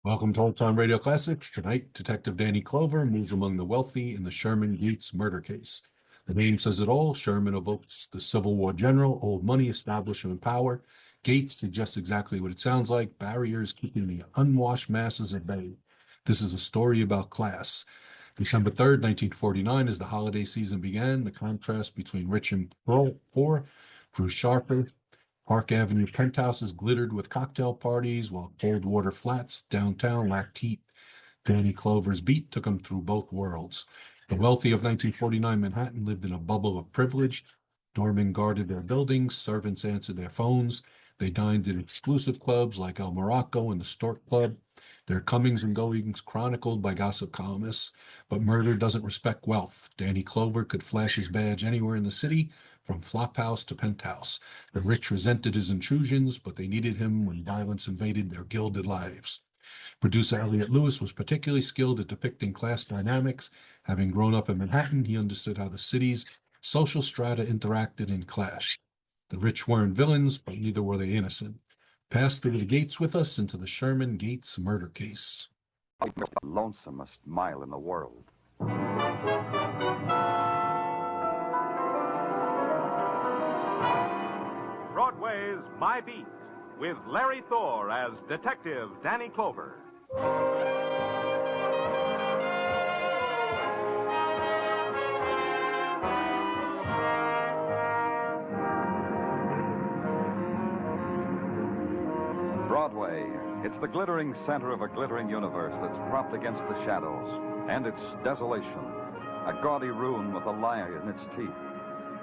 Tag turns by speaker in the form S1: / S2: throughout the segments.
S1: Welcome to Old Time Radio Classics. Tonight, Detective Danny Clover moves among the wealthy in the Sherman Gates murder case. The name says it all. Sherman evokes the Civil War general, old money, establishment power. Gates suggests exactly what it sounds like, barriers keeping the unwashed masses at bay. This is a story about class. December 3rd, 1949, as the holiday season began, the contrast between rich and poor grew sharper. Park Avenue penthouses glittered with cocktail parties, while cold water flats downtown lacked heat. Danny Clover's beat took him through both worlds. The wealthy of 1949 Manhattan lived in a bubble of privilege. Doormen guarded their buildings, servants answered their phones. They dined in exclusive clubs like El Morocco and the Stork Club, their comings and goings chronicled by gossip columnists. But murder doesn't respect wealth. Danny Clover could flash his badge anywhere in the city, from flophouse to penthouse. The rich resented his intrusions, but they needed him when violence invaded their gilded lives. Producer Elliott Lewis was particularly skilled at depicting class dynamics. Having grown up in Manhattan, he understood how the city's social strata interacted and clashed. The rich weren't villains, but neither were they innocent. Pass through the gates with us into the Sherman Gates murder case.
S2: The lonesomest mile in the world.
S3: Broadway's My Beat, with Larry Thor as Detective Danny Clover.
S2: Broadway. It's the glittering center of a glittering universe that's propped against the shadows. And its desolation. A gaudy ruin with a lie in its teeth.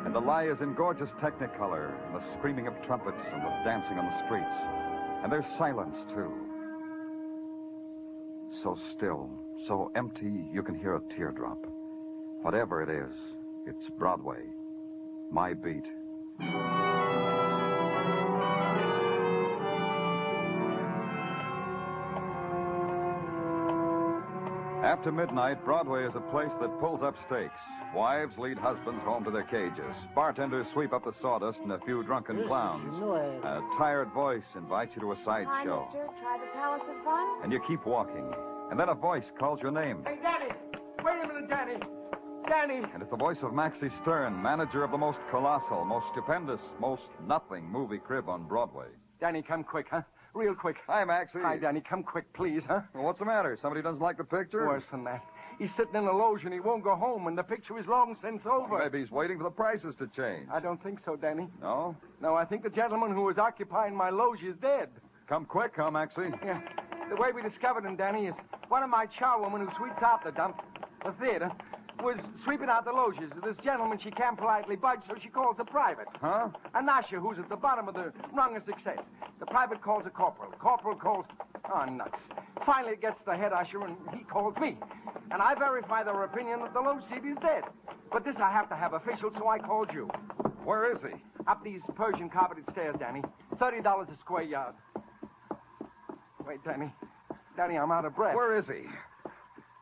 S2: And the lie is in gorgeous technicolor, and the screaming of trumpets and the dancing on the streets. And there's silence, too. So still, so empty, you can hear a teardrop. Whatever it is, it's Broadway. My Beat. After midnight, Broadway is a place that pulls up stakes. Wives lead husbands home to their cages. Bartenders sweep up the sawdust, and a few drunken clowns. A tired voice invites you to a sideshow.
S4: Hi, mister. Try the Palace of Fun?
S2: And you keep walking. And then a voice calls your name.
S5: Hey, Danny! Wait a minute, Danny! Danny!
S2: And it's the voice of Maxie Stern, manager of the most colossal, most stupendous, most nothing movie crib on Broadway.
S5: Danny, come quick, huh? Real quick.
S2: Hi, Maxie.
S5: Hi, Danny. Come quick, please, huh?
S2: Well, what's the matter? Somebody doesn't like the picture?
S5: Worse than that. He's sitting in the loge and he won't go home, and the picture is long since over.
S2: Maybe he's waiting for the prices to change.
S5: I don't think so, Danny.
S2: No?
S5: No, I think the gentleman who was occupying my loge is dead.
S2: Come quick, huh, Maxie?
S5: Yeah. The way we discovered him, Danny, is one of my charwomen who sweeps out the dump, the theater, was sweeping out the loges. This gentleman she can't politely budge, so she calls a private.
S2: Huh?
S5: A usher who's at the bottom of the rung of success. The private calls a corporal. The corporal calls... Oh, nuts. Finally, it gets to the head usher, and he calls me. And I verify their opinion that the loge seat is dead. But this I have to have official, so I called you.
S2: Where is he?
S5: Up these Persian carpeted stairs, Danny. $30 a square yard. Wait, Danny. Danny, I'm out of breath.
S2: Where is he?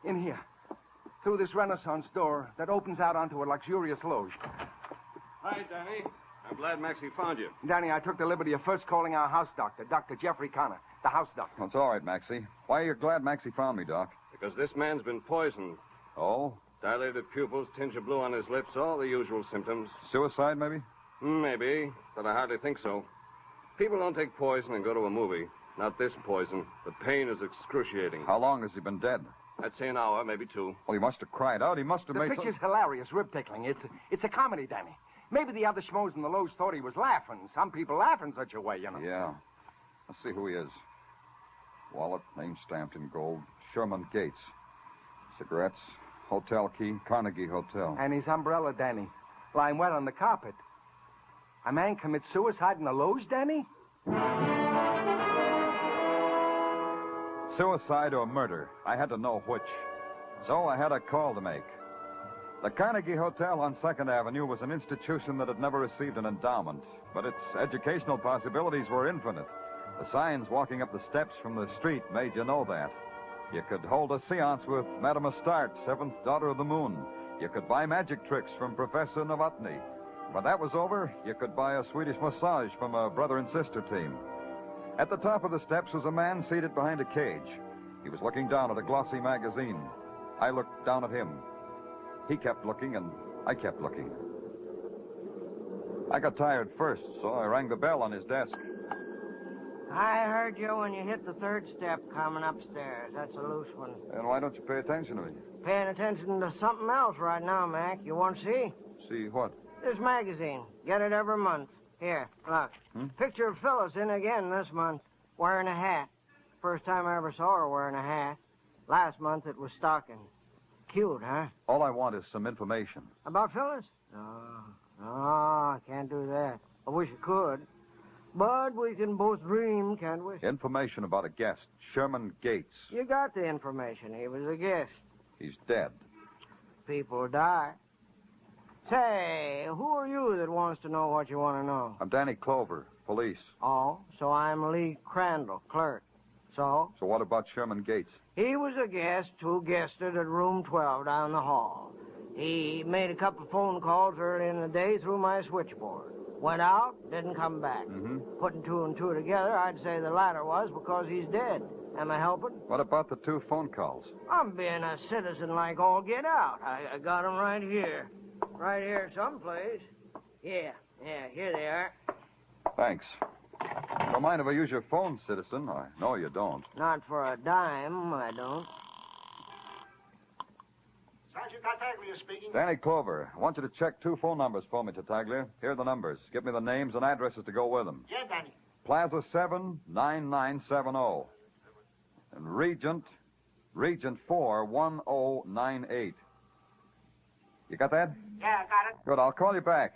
S5: In here. Through this Renaissance door that opens out onto a luxurious loge.
S6: Hi, Danny. I'm glad Maxie found you.
S5: Danny, I took the liberty of first calling our house doctor, Dr. Jeffrey Connor, the house doctor.
S2: Well, it's all right, Maxie. Why are you glad Maxie found me, Doc?
S6: Because this man's been poisoned.
S2: Oh?
S6: Dilated pupils, tinge of blue on his lips, all the usual symptoms.
S2: Suicide, maybe?
S6: Maybe, but I hardly think so. People don't take poison and go to a movie. Not this poison. The pain is excruciating.
S2: How long has he been dead?
S6: I'd say an hour, maybe two.
S2: Well, he must have cried out. He must have
S5: The
S2: made...
S5: picture's hilarious, rib-tickling. It's a comedy, Danny. Maybe the other schmoes in the loge thought he was laughing. Some people laugh in such a way, you know.
S2: Yeah. Let's see who he is. Wallet, name stamped in gold. Sherman Gates. Cigarettes, hotel key, Carnegie Hotel.
S5: And his umbrella, Danny, lying wet on the carpet. A man commits suicide in the loge, Danny?
S2: Suicide or murder. I had to know which. So I had a call to make. The Carnegie Hotel on 2nd Avenue was an institution that had never received an endowment, but its educational possibilities were infinite. The signs walking up the steps from the street made you know that. You could hold a seance with Madame Astarte, 7th daughter of the moon. You could buy magic tricks from Professor Novotny. When that was over, you could buy a Swedish massage from a brother and sister team. At the top of the steps was a man seated behind a cage. He was looking down at a glossy magazine. I looked down at him. He kept looking, and I kept looking. I got tired first, so I rang the bell on his desk.
S7: I heard you when you hit the third step coming upstairs. That's a loose one.
S2: And why don't you pay attention to me?
S7: Paying attention to something else right now, Mac. You want to see?
S2: See what?
S7: This magazine. Get it every month. Here, look. Picture of Phyllis in again this month, wearing a hat. First time I ever saw her wearing a hat. Last month it was stocking. Cute, huh?
S2: All I want is some information.
S7: About Phyllis? No, I can't do that. I wish I could. But we can both dream, can't we?
S2: Information about a guest, Sherman Gates.
S7: You got the information. He was a guest.
S2: He's dead.
S7: People die. Say, who are you that wants to know what you want to know?
S2: I'm Danny Clover, police.
S7: Oh, so I'm Lee Crandall, clerk. So?
S2: So what about Sherman Gates?
S7: He was a guest who guested at room 12 down the hall. He made a couple of phone calls early in the day through my switchboard. Went out, didn't come back. Putting two and two together, I'd say the latter was because he's dead. Am I helping?
S2: What about the 2 phone calls?
S7: I'm being a citizen like all get out. I got 'em right here. Right here someplace. Yeah, here they are.
S2: Thanks. Don't mind if I use your phone, citizen. I know you don't.
S7: Not for a dime, I don't.
S8: Sergeant Tartaglia speaking.
S2: Danny Clover, I want you to check 2 phone numbers for me, Tartaglia. Here are the numbers. Give me the names and addresses to go with them.
S8: Yeah, Danny.
S2: Plaza 7, 9970. And Regent 4, 1098. You got that?
S8: Yeah, got it.
S2: Good, I'll call you back.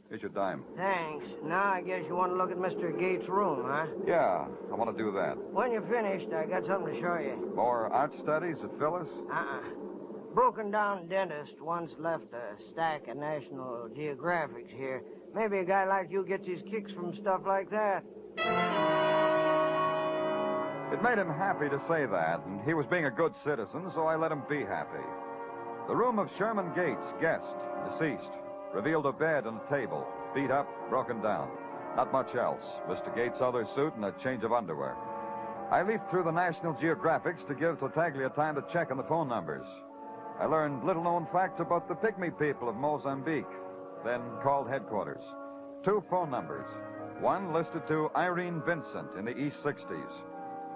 S2: Here's your dime.
S7: Thanks. Now I guess you want to look at Mr. Gates' room, huh?
S2: Yeah, I want to do that.
S7: When you're finished, I got something to show you.
S2: More art studies at Phyllis?
S7: Broken down dentist once left a stack of National Geographics here. Maybe a guy like you gets his kicks from stuff like that.
S2: It made him happy to say that, and he was being a good citizen, so I let him be happy. The room of Sherman Gates, guest, deceased, revealed a bed and a table, beat up, broken down. Not much else. Mr. Gates' other suit and a change of underwear. I leafed through the National Geographics to give Tartaglia time to check on the phone numbers. I learned little-known facts about the pygmy people of Mozambique, then called headquarters. 2 phone numbers. One listed to Irene Vincent in the East 60s.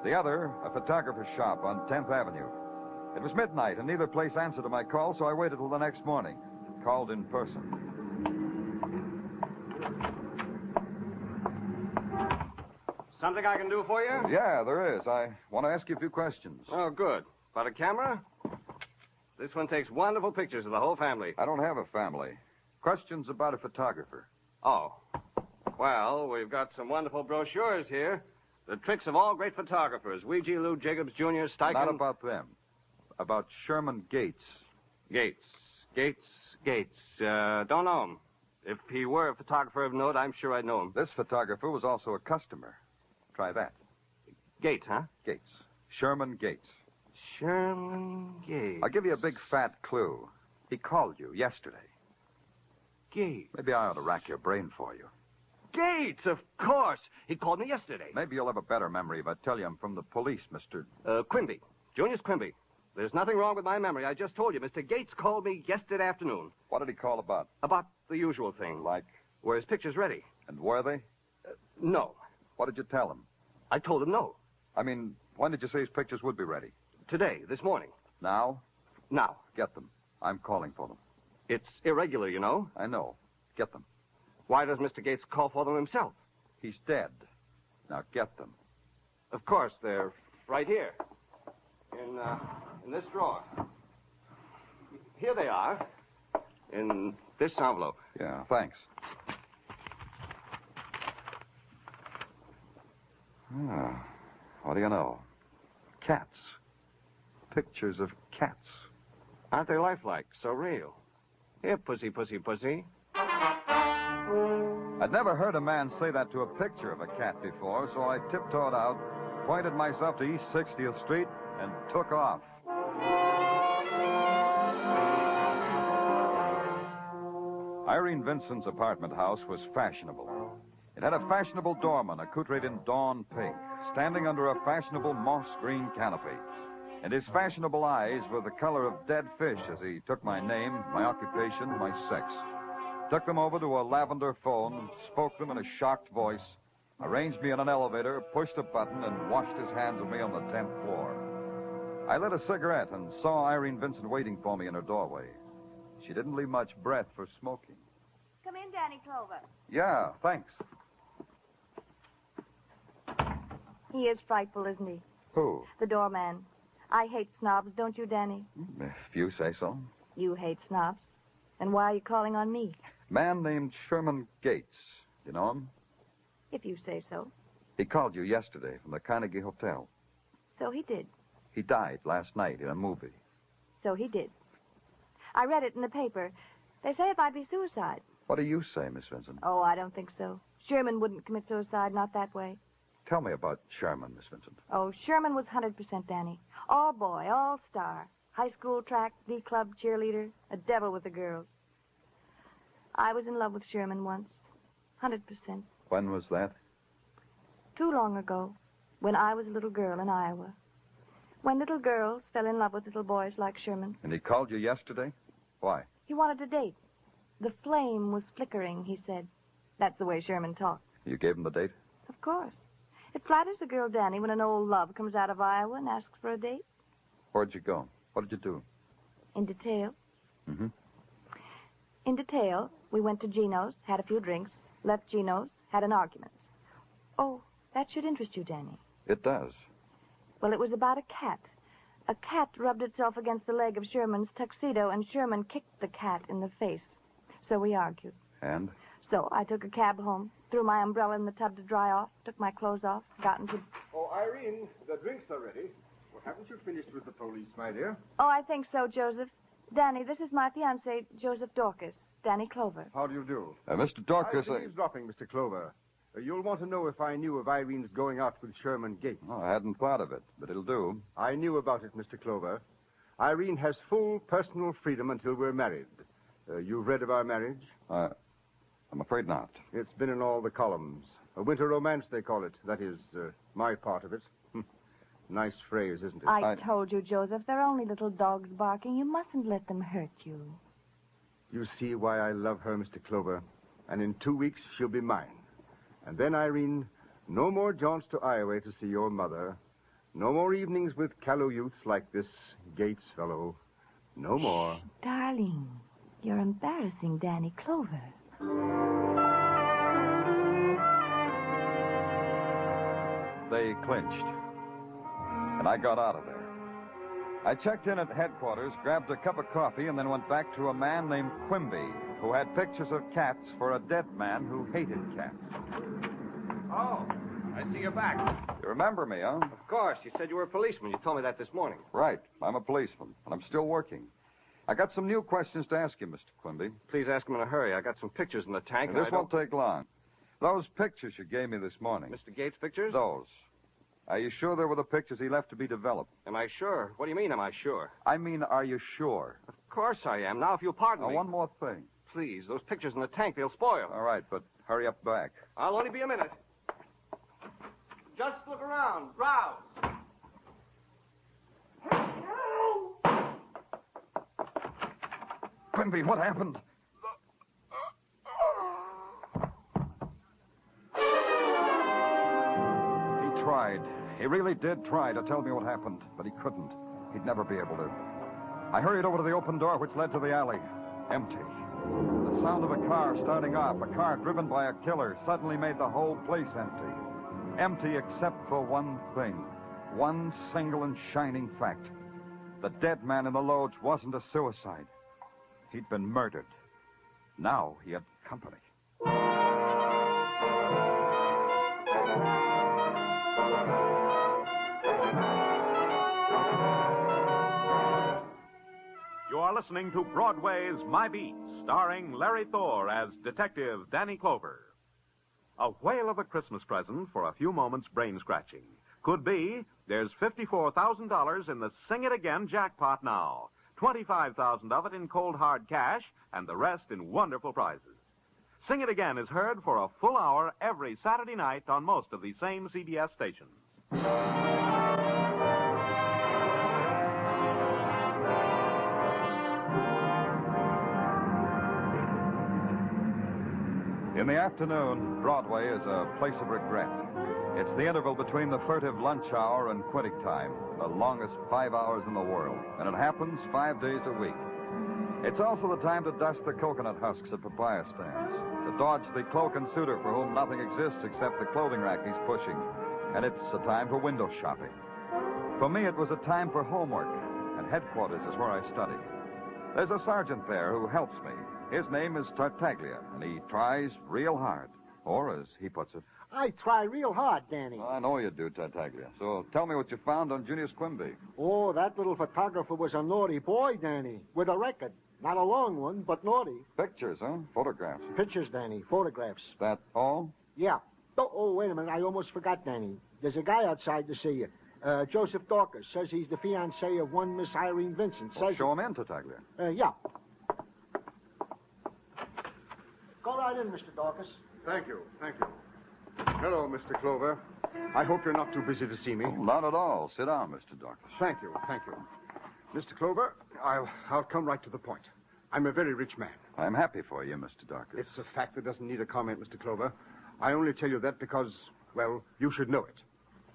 S2: The other, a photographer's shop on 10th Avenue. It was midnight, and neither place answered to my call, so I waited till the next morning. Called in person.
S6: Something I can do for you?
S2: Yeah, there is. I want to ask you a few questions.
S6: Oh, good. About a camera? This one takes wonderful pictures of the whole family.
S2: I don't have a family. Questions about a photographer.
S6: Oh. Well, we've got some wonderful brochures here. The tricks of all great photographers. Ouija, Lou Jacobs Jr., Steichen...
S2: Not about them. About Sherman Gates.
S6: Gates. Don't know him. If he were a photographer of note, I'm sure I'd know him.
S2: This photographer was also a customer. Try that.
S6: Gates, huh?
S2: Gates. Sherman Gates.
S6: Sherman Gates.
S2: I'll give you a big fat clue. He called you yesterday.
S6: Gates.
S2: Maybe I ought to rack your brain for you.
S6: Gates, of course. He called me yesterday.
S2: Maybe you'll have a better memory if I tell you I'm from the police, Mr.
S6: Quimby. Junius Quimby. There's nothing wrong with my memory. I just told you. Mr. Gates called me yesterday afternoon.
S2: What did he call about?
S6: About the usual thing.
S2: Like?
S6: Were his pictures ready?
S2: And were they?
S6: No.
S2: What did you tell him?
S6: I told him no.
S2: I mean, when did you say his pictures would be ready?
S6: Today, this morning.
S2: Now?
S6: Now.
S2: Get them. I'm calling for them.
S6: It's irregular, you know.
S2: I know. Get them.
S6: Why does Mr. Gates call for them himself?
S2: He's dead. Now get them.
S6: Of course, they're right here. In this drawer. Here they are. In this envelope.
S2: Yeah, thanks. What do you know? Cats. Pictures of cats.
S6: Aren't they lifelike? So real. Here, pussy, pussy, pussy.
S2: I'd never heard a man say that to a picture of a cat before, so I tiptoed out, pointed myself to East 60th Street, and took off. Irene Vincent's apartment house was fashionable. It had a fashionable doorman accoutred in dawn pink, standing under a fashionable moss green canopy. And his fashionable eyes were the color of dead fish as he took my name, my occupation, my sex. Took them over to a lavender phone, spoke them in a shocked voice, arranged me in an elevator, pushed a button, and washed his hands of me on the 10th floor. I lit a cigarette and saw Irene Vincent waiting for me in her doorway. She didn't leave much breath for smoking.
S4: Come in, Danny Clover.
S2: Yeah, thanks.
S4: He is frightful, isn't he?
S2: Who?
S4: The doorman. I hate snobs, don't you, Danny?
S2: If you say so.
S4: You hate snobs. Then why are you calling on me?
S2: Man named Sherman Gates. You know him?
S4: If you say so.
S2: He called you yesterday from the Carnegie Hotel.
S4: So he did.
S2: He died last night in a movie.
S4: So he did. I read it in the paper. They say it might be suicide.
S2: What do you say, Miss Vincent?
S4: Oh, I don't think so. Sherman wouldn't commit suicide, not that way.
S2: Tell me about Sherman, Miss Vincent.
S4: Oh, Sherman was 100%, Danny. All boy, all star. High school track, D-club cheerleader, a devil with the girls. I was in love with Sherman once. 100%.
S2: When was that?
S4: Too long ago, when I was a little girl in Iowa. When little girls fell in love with little boys like Sherman.
S2: And he called you yesterday? Why?
S4: He wanted to date. The flame was flickering, he said. That's the way Sherman talked.
S2: You gave him the date?
S4: Of course. It flatters a girl, Danny, when an old love comes out of Iowa and asks for a date.
S2: Where'd you go? What did you do?
S4: In detail.
S2: Mm-hmm.
S4: In detail, we went to Gino's, had a few drinks, left Gino's, had an argument. Oh, that should interest you, Danny.
S2: It does.
S4: Well, it was about a cat. A cat rubbed itself against the leg of Sherman's tuxedo, and Sherman kicked the cat in the face. So we argued.
S2: And?
S4: So I took a cab home, threw my umbrella in the tub to dry off, took my clothes off, got into...
S5: Oh, Irene, the drinks are ready. Well, haven't you finished with the police, my dear?
S4: Oh, I think so, Joseph. Danny, this is my fiancé, Joseph Dorcas, Danny Clover.
S5: How do you do?
S2: Mr. Dorcas,
S5: I'm eavesdropping, Mr. Clover. You'll want to know if I knew of Irene's going out with Sherman Gates.
S2: Oh, I hadn't thought of it, but it'll do.
S5: I knew about it, Mr. Clover. Irene has full personal freedom until we're married. You've read of our marriage?
S2: I'm afraid not.
S5: It's been in all the columns. A winter romance, they call it. That is, my part of it. Nice phrase, isn't it?
S4: I told you, Joseph, they're only little dogs barking. You mustn't let them hurt you.
S5: You see why I love her, Mr. Clover. And in 2 weeks, she'll be mine. And then, Irene, no more jaunts to Iowa to see your mother. No more evenings with callow youths like this Gates fellow. No more.
S4: Darling, you're embarrassing Danny Clover.
S2: They clinched. And I got out of there. I checked in at headquarters, grabbed a cup of coffee, and then went back to a man named Quimby, who had pictures of cats for a dead man who hated cats.
S6: Oh, I see you're back.
S2: You remember me, huh?
S6: Of course. You said you were a policeman. You told me that this morning.
S2: Right. I'm a policeman, and I'm still working. I got some new questions to ask you, Mr. Quimby.
S6: Please ask him in a hurry. I got some pictures in the tank.
S2: And this won't take long. Those pictures you gave me this morning.
S6: Mr. Gates' pictures?
S2: Those. Are you sure they were the pictures he left to be developed?
S6: Am I sure? What do you mean, am I sure?
S2: I mean, are you sure?
S6: Of course I am. Now, if you'll pardon
S2: Now,
S6: me.
S2: one more thing.
S6: Please, those pictures in the tank, they'll spoil.
S2: All right, but hurry up back.
S6: I'll only be a minute. Just look around. Browse.
S2: Quimby, what happened? He tried. He really did try to tell me what happened, but he couldn't. He'd never be able to. I hurried over to the open door which led to the alley. Empty. The sound of a car starting off, a car driven by a killer, suddenly made the whole place empty. Empty except for one thing. One single and shining fact. The dead man in the lodge wasn't a suicide. He'd been murdered. Now he had company.
S3: You are listening to Broadway's My Beat, starring Larry Thor as Detective Danny Clover. A whale of a Christmas present for a few moments brain-scratching. Could be, there's $54,000 in the Sing It Again jackpot now. $25,000 of it in cold hard cash, and the rest in wonderful prizes. Sing It Again is heard for a full hour every Saturday night on most of the same CBS stations.
S2: In the afternoon, Broadway is a place of regret. It's the interval between the furtive lunch hour and quitting time, the longest 5 hours in the world, and it happens 5 days a week. It's also the time to dust the coconut husks at papaya stands, to dodge the cloak and suitor for whom nothing exists except the clothing rack he's pushing, and it's a time for window shopping. For me, it was a time for homework, and headquarters is where I study. There's a sergeant there who helps me. His name is Tartaglia, and he tries real hard. Or, as he puts it...
S9: I try real hard, Danny.
S2: I know you do, Tartaglia. So tell me what you found on Junius Quimby.
S9: Oh, that little photographer was a naughty boy, Danny, with a record. Not a long one, but naughty.
S2: Pictures, huh? Photographs.
S9: Pictures, Danny, photographs.
S2: That all?
S9: Yeah. Oh, wait a minute. I almost forgot, Danny. There's a guy outside to see you. Joseph Dorcas says he's the fiancé of one Miss Irene Vincent.
S2: Well, show him in, Tartaglia.
S9: Yeah. Go right in, Mr. Dorcas.
S10: Thank you. Hello, Mr. Clover. I hope you're not too busy to see me.
S2: Oh, not at all. Sit down, Mr. Dorcas.
S10: Thank you. Mr. Clover, I'll come right to the point. I'm a very rich man.
S2: I'm happy for you, Mr. Dorcas.
S10: It's a fact that doesn't need a comment, Mr. Clover. I only tell you that because, well, you should know it.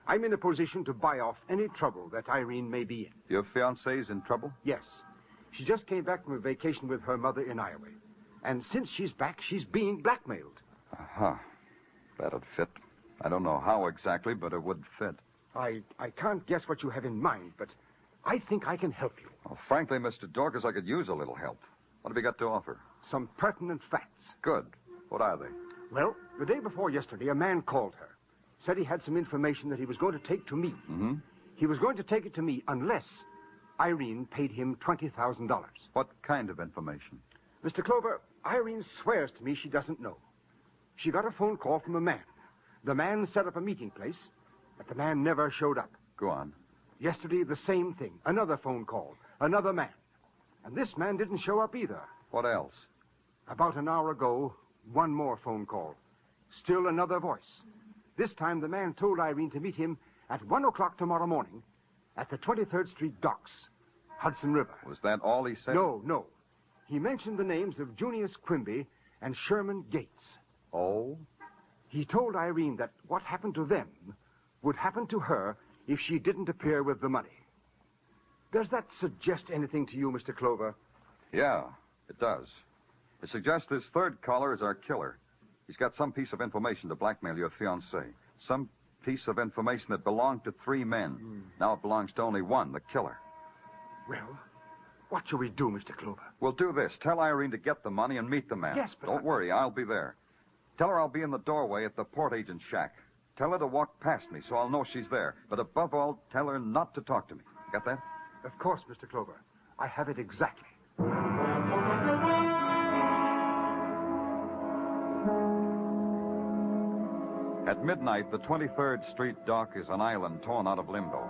S10: I'm in a position to buy off any trouble that Irene may be in.
S2: Your fiancé's in trouble?
S10: Yes. She just came back from a vacation with her mother in Iowa. And since she's back, she's being blackmailed.
S2: Uh-huh. That'd fit. I don't know how exactly, but it would fit.
S10: I can't guess what you have in mind, but I think I can help you.
S2: Well, frankly, Mr. Dorcas, I could use a little help. What have you got to offer?
S10: Some pertinent facts.
S2: Good. What are they?
S10: Well, the day before yesterday, a man called her. Said he had some information that he was going to take to me.
S2: Mm-hmm.
S10: He was going to take it to me unless Irene paid him $20,000.
S2: What kind of information?
S10: Mr. Clover, Irene swears to me she doesn't know. She got a phone call from a man. The man set up a meeting place, but the man never showed up.
S2: Go on.
S10: Yesterday, the same thing. Another phone call. Another man. And this man didn't show up either.
S2: What else?
S10: About an hour ago, one more phone call. Still another voice. This time, the man told Irene to meet him at 1 o'clock tomorrow morning at the 23rd Street docks, Hudson River.
S2: Was that all he said?
S10: No. He mentioned the names of Junius Quimby and Sherman Gates.
S2: Oh?
S10: He told Irene that what happened to them would happen to her if she didn't appear with the money. Does that suggest anything to you, Mr. Clover?
S2: Yeah, it does. It suggests this third caller is our killer. He's got some piece of information to blackmail your fiancée. Some piece of information that belonged to 3 men. Now it belongs to only one, the killer.
S10: Well, what shall we do, Mr. Clover?
S2: We'll do this. Tell Irene to get the money and meet the man.
S10: Yes, but
S2: Don't worry, I'll be there. Tell her I'll be in the doorway at the port agent's shack. Tell her to walk past me so I'll know she's there. But above all, tell her not to talk to me. Got that?
S10: Of course, Mr. Clover. I have it exactly.
S2: At midnight, the 23rd Street dock is an island torn out of limbo.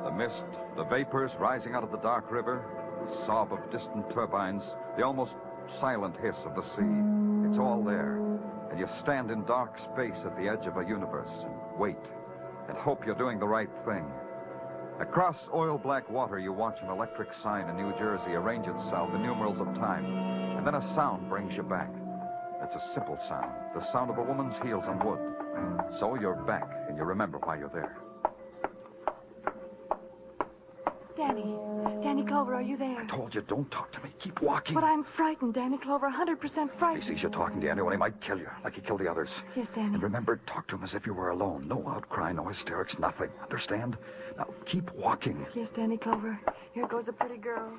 S2: The mist, the vapors rising out of the dark river, the sob of distant turbines, the almost silent hiss of the sea. It's all there. And you stand in dark space at the edge of a universe and wait and hope you're doing the right thing. Across oil-black water, you watch an electric sign in New Jersey arrange itself in numerals of time. And then a sound brings you back. It's a simple sound, the sound of a woman's heels on wood. So you're back, and you remember why you're there.
S4: Danny Clover, are you there?
S2: I told you, don't talk to me. Keep walking.
S4: But I'm frightened, Danny Clover, 100% frightened.
S2: He sees you talking to anyone, he might kill you, like he killed the others.
S4: Yes, Danny.
S2: And remember, talk to him as if you were alone. No outcry, no hysterics, nothing. Understand? Now, keep walking.
S4: Yes, Danny Clover. Here goes a pretty girl.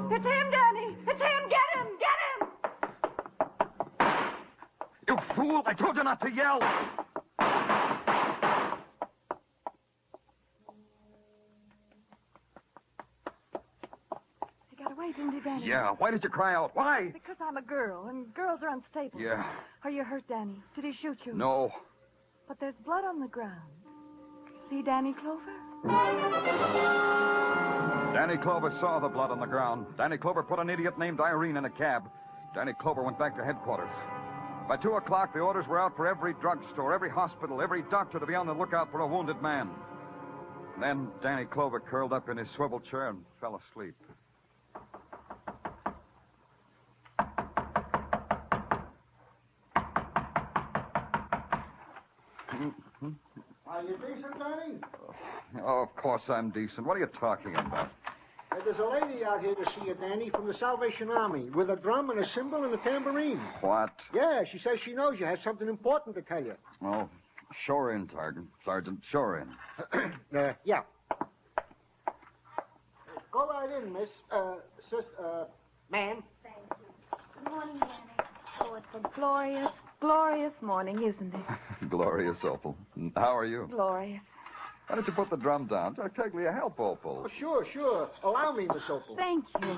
S4: It's him, Danny! It's him! Get him! Get him!
S2: You fool! I told you not to yell!
S4: He got away, Why didn't you, Danny?
S2: Yeah, why did you cry out? Why?
S4: Because I'm a girl, and girls are unstable.
S2: Yeah.
S4: Are you hurt, Danny? Did he shoot you?
S2: No.
S4: But there's blood on the ground. See Danny Clover?
S2: Danny Clover saw the blood on the ground. Danny Clover put an idiot named Irene in a cab. Danny Clover went back to headquarters. By 2 o'clock, the orders were out for every drugstore, every hospital, every doctor to be on the lookout for a wounded man. Then Danny Clover curled up in his swivel chair and fell asleep.
S9: Are you decent, Danny?
S2: Oh, of course I'm decent. What are you talking about?
S9: There's a lady out here to see you, Danny, from the Salvation Army, with a drum and a cymbal and a tambourine.
S2: What?
S9: Yeah, she says she knows you, has something important to tell you.
S2: Oh, show her in, Sergeant. Show her in.
S9: Yeah. Go right in, miss. Ma'am.
S4: Thank you. Good morning, Danny. Oh, it's a glorious, glorious morning, isn't it?
S2: Glorious, Opal. How are you?
S4: Glorious.
S2: Why don't you put the drum down? Take me a help, Opal.
S9: Oh, sure. Allow me, Miss Opal.
S4: Thank you.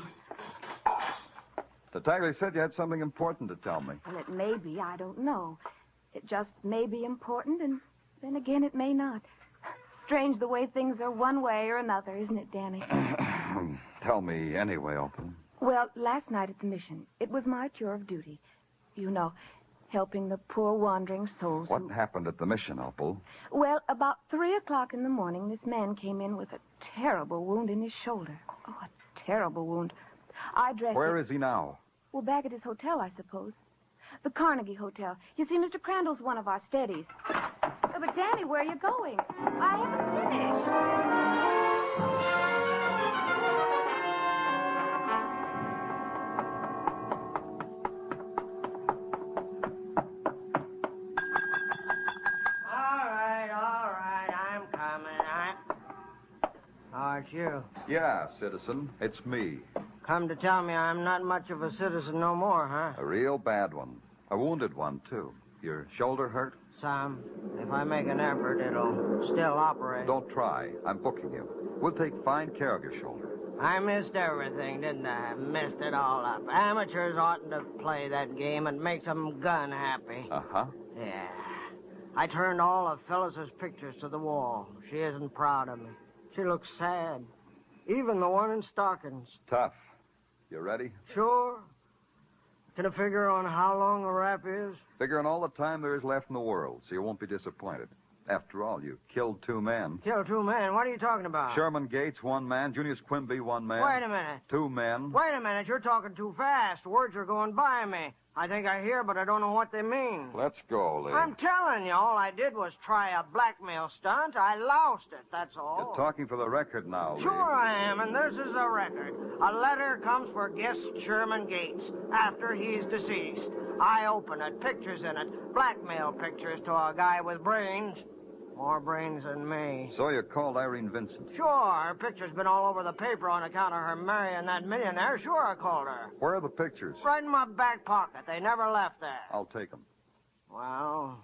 S2: Tattaglia said you had something important to tell me.
S4: Well, it may be. I don't know. It just may be important, and then again, it may not. Strange the way things are one way or another, isn't it, Danny?
S2: Tell me anyway, Opal.
S4: Well, last night at the mission, it was my tour of duty. You know, helping the poor wandering souls.
S2: What happened at the mission, Opal?
S4: Well, about 3 o'clock in the morning, this man came in with a terrible wound in his shoulder. Oh, a terrible wound. I dressed
S2: Where
S4: him.
S2: is he now?
S4: Well, back at his hotel, I suppose. The Carnegie Hotel. You see, Mr. Crandall's one of our steadies. But, Danny, where are you going? I haven't finished.
S7: All right, I'm coming. Aren't you?
S2: Yeah, citizen. It's me.
S7: Come to tell me I'm not much of a citizen no more, huh?
S2: A real bad one. A wounded one, too. Your shoulder hurt?
S7: Some. If I make an effort, it'll still operate.
S2: Don't try. I'm booking you. We'll take fine care of your shoulder.
S7: I missed everything, didn't I? Messed it all up. Amateurs oughtn't to play that game. It makes them gun happy.
S2: Uh-huh.
S7: Yeah. I turned all of Phyllis's pictures to the wall. She isn't proud of me. She looks sad. Even the one in stockings.
S2: Tough. You ready?
S7: Sure. Can I figure on how long a rap is?
S2: Figuring all the time there is left in the world, so you won't be disappointed. After all, you killed 2 men.
S7: Killed 2 men? What are you talking about?
S2: Sherman Gates, 1 man. Junius Quimby, 1 man.
S7: Wait a minute.
S2: 2 men.
S7: Wait a minute. You're talking too fast. Words are going by me. I think I hear, but I don't know what they mean.
S2: Let's go, Lee.
S7: I'm telling you, all I did was try a blackmail stunt. I loused it, that's all.
S2: You're talking for the record now, Lee.
S7: Sure I am, and this is a record. A letter comes for guest Sherman Gates after he's deceased. I open it, pictures in it, blackmail pictures to a guy with brains. More brains than me.
S2: So you called Irene Vincent?
S7: Sure, her picture's been all over the paper on account of her marrying that millionaire. Sure, I called her.
S2: Where are the pictures?
S7: Right in my back pocket. They never left there.
S2: I'll take them.
S7: Well,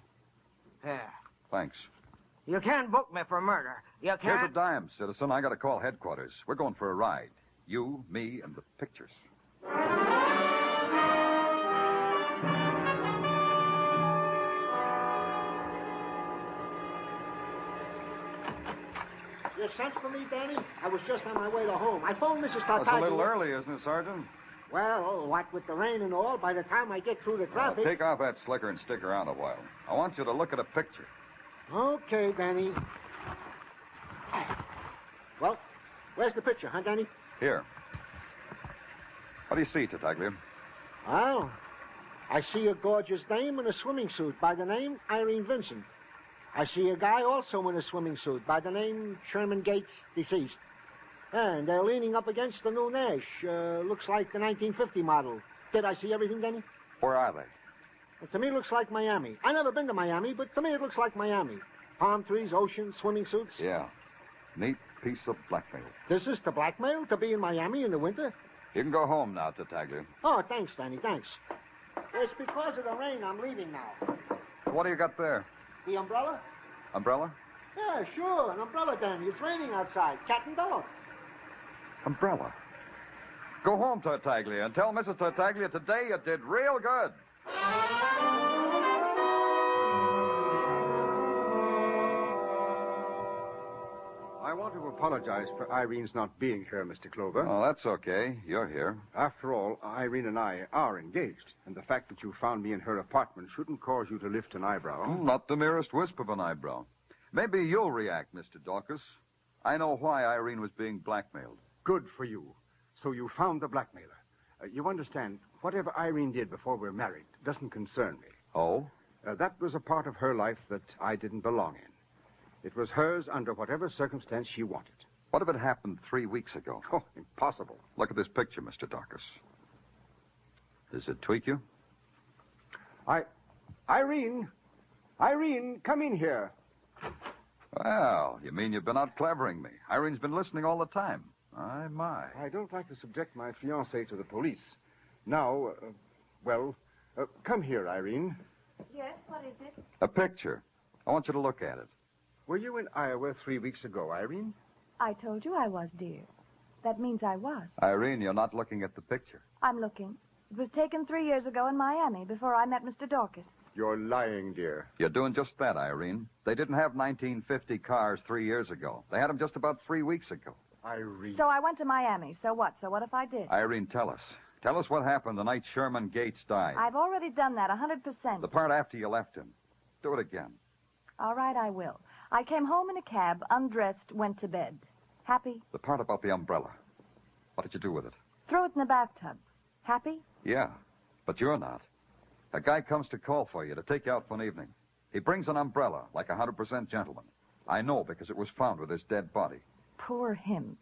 S7: here.
S2: Thanks.
S7: You can't book me for murder. You can't...
S2: Here's a dime, citizen. I got to call headquarters. We're going for a ride. You, me, and the pictures.
S9: You sent for me, Danny? I was just on my way to home. I phoned Mrs. Tartaglia.
S2: That's a little early, isn't it, Sergeant?
S9: Well, what with the rain and all, by the time I get through the traffic...
S2: Take off that slicker and stick around a while. I want you to look at a picture.
S9: Okay, Danny. Well, where's the picture, huh, Danny?
S2: Here. What do you see, Tattaglia?
S9: Well, I see a gorgeous dame in a swimming suit by the name Irene Vincent. I see a guy also in a swimming suit by the name Sherman Gates, deceased. And they're leaning up against the new Nash. Looks like the 1950 model. Did I see everything, Danny?
S2: Where are they?
S9: Well, to me, it looks like Miami. I've never been to Miami, but to me, it looks like Miami. Palm trees, ocean, swimming suits.
S2: Yeah. Neat piece of blackmail.
S9: This is the blackmail to be in Miami in the winter?
S2: You can go home now, Tattaglia.
S9: Oh, thanks, Danny, thanks. It's because of the rain I'm leaving now.
S2: What do you got there?
S9: The umbrella?
S2: Umbrella?
S9: Yeah, sure, an umbrella, Danny. It's raining outside. Cat and dog.
S2: Umbrella? Go home, Tartaglia, and tell Mrs. Tartaglia today you did real good.
S10: I want to apologize for Irene's not being here, Mr. Clover.
S2: Oh, that's okay. You're here.
S10: After all, Irene and I are engaged, and the fact that you found me in her apartment shouldn't cause you to lift an eyebrow.
S2: Not the merest wisp of an eyebrow. Maybe you'll react, Mr. Dorcas. I know why Irene was being blackmailed.
S10: Good for you. So you found the blackmailer. You understand, whatever Irene did before we're married doesn't concern me.
S2: Oh?
S10: That was a part of her life that I didn't belong in. It was hers under whatever circumstance she wanted.
S2: What if it happened 3 weeks ago?
S10: Oh, impossible.
S2: Look at this picture, Mr. Dorcas. Does it tweak you?
S10: Irene, come in here.
S2: Well, you mean you've been out clevering me. Irene's been listening all the time. My.
S10: I don't like to subject my fiancée to the police. Now, come here, Irene.
S4: Yes, what is it?
S2: A picture. I want you to look at it.
S10: Were you in Iowa 3 weeks ago, Irene?
S4: I told you I was, dear. That means I was.
S2: Irene, you're not looking at the picture.
S4: I'm looking. It was taken 3 years ago in Miami before I met Mr. Dorcas.
S10: You're lying, dear.
S2: You're doing just that, Irene. They didn't have 1950 cars 3 years ago. They had them just about 3 weeks ago.
S10: Irene.
S4: So I went to Miami. So what? So what if I did?
S2: Irene, tell us. Tell us what happened the night Sherman Gates died.
S4: I've already done that 100%.
S2: The part after you left him. Do it again.
S4: All right, I will. I came home in a cab, undressed, went to bed. Happy?
S2: The part about the umbrella. What did you do with it?
S4: Throw it in the bathtub. Happy?
S2: Yeah, but you're not. A guy comes to call for you to take you out for an evening. He brings an umbrella, like a 100% gentleman. I know because it was found with his dead body.
S4: Poor him.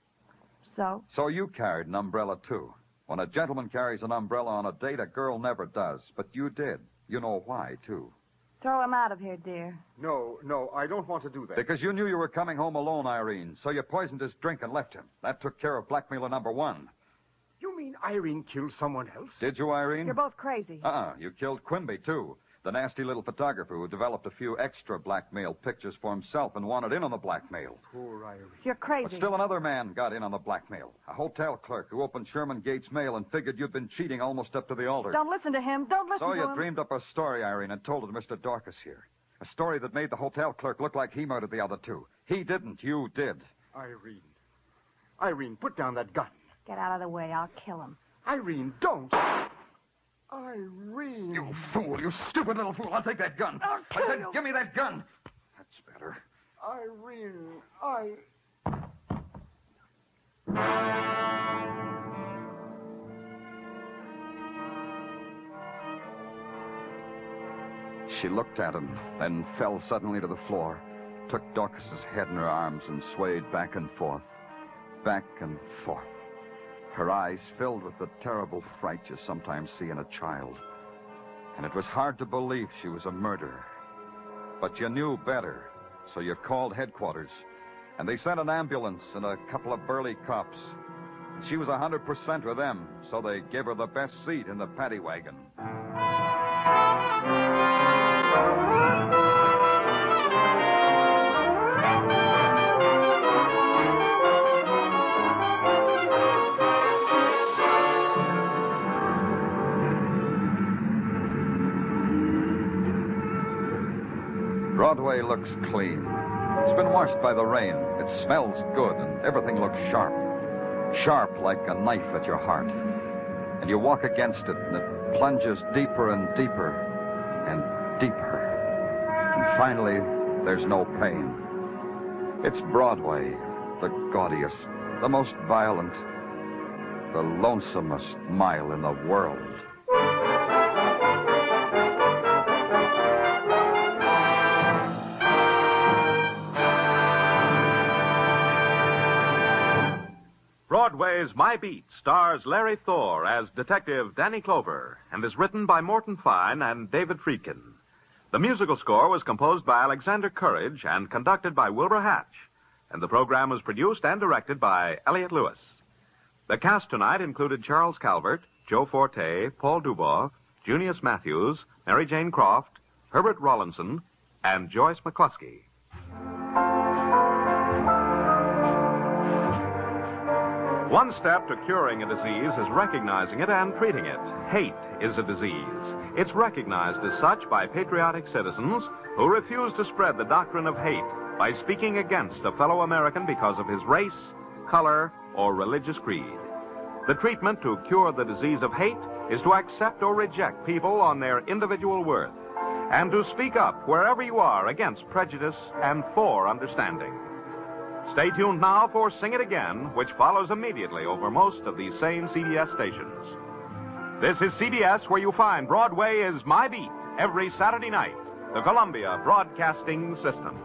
S4: So?
S2: So you carried an umbrella, too. When a gentleman carries an umbrella on a date, a girl never does. But you did. You know why, too.
S4: Throw him out of here, dear.
S10: No, I don't want to do that.
S2: Because you knew you were coming home alone, Irene. So you poisoned his drink and left him. That took care of blackmailer number one.
S10: You mean Irene killed someone else?
S2: Did you, Irene?
S4: You're both crazy.
S2: You killed Quimby, too. The nasty little photographer who developed a few extra blackmail pictures for himself and wanted in on the blackmail.
S10: Poor Irene.
S4: You're crazy.
S2: But still another man got in on the blackmail. A hotel clerk who opened Sherman Gates' mail and figured you'd been cheating almost up to the altar.
S4: Don't listen to him. Don't listen
S2: So
S4: to
S2: you
S4: him.
S2: dreamed up a story, Irene, and told it to Mr. Dorcas here. A story that made the hotel clerk look like he murdered the other two. He didn't. You did.
S10: Irene, put down that gun.
S4: Get out of the way. I'll kill him.
S10: Irene, don't. Irene.
S2: You fool. You stupid little fool. I'll take that gun.
S4: I'll
S2: I
S4: kill
S2: said,
S4: you.
S2: give me that gun. That's better.
S10: Irene,
S2: She looked at him, then fell suddenly to the floor, took Dorcas's head in her arms and swayed back and forth. Back and forth. Her eyes filled with the terrible fright you sometimes see in a child. And it was hard to believe she was a murderer. But you knew better, so you called headquarters. And they sent an ambulance and a couple of burly cops. She was 100% with them, so they gave her the best seat in the paddy wagon. Broadway looks clean. It's been washed by the rain. It smells good, and everything looks sharp. Sharp like a knife at your heart. And you walk against it, and it plunges deeper and deeper and deeper. And finally, there's no pain. It's Broadway, the gaudiest, the most violent, the lonesomest mile in the world.
S3: Broadway's My Beat stars Larry Thor as Detective Danny Clover and is written by Morton Fine and David Friedkin. The musical score was composed by Alexander Courage and conducted by Wilbur Hatch, and the program was produced and directed by Elliott Lewis. The cast tonight included Charles Calvert, Joe Forte, Paul Duboff, Junius Matthews, Mary Jane Croft, Herbert Rawlinson, and Joyce One step to curing a disease is recognizing it and treating it. Hate is a disease. It's recognized as such by patriotic citizens who refuse to spread the doctrine of hate by speaking against a fellow American because of his race, color, or religious creed. The treatment to cure the disease of hate is to accept or reject people on their individual worth, and to speak up wherever you are against prejudice and for understanding. Stay tuned now for Sing It Again, which follows immediately over most of these same CBS stations. This is CBS, where you find Broadway is My Beat every Saturday night, the Columbia Broadcasting System.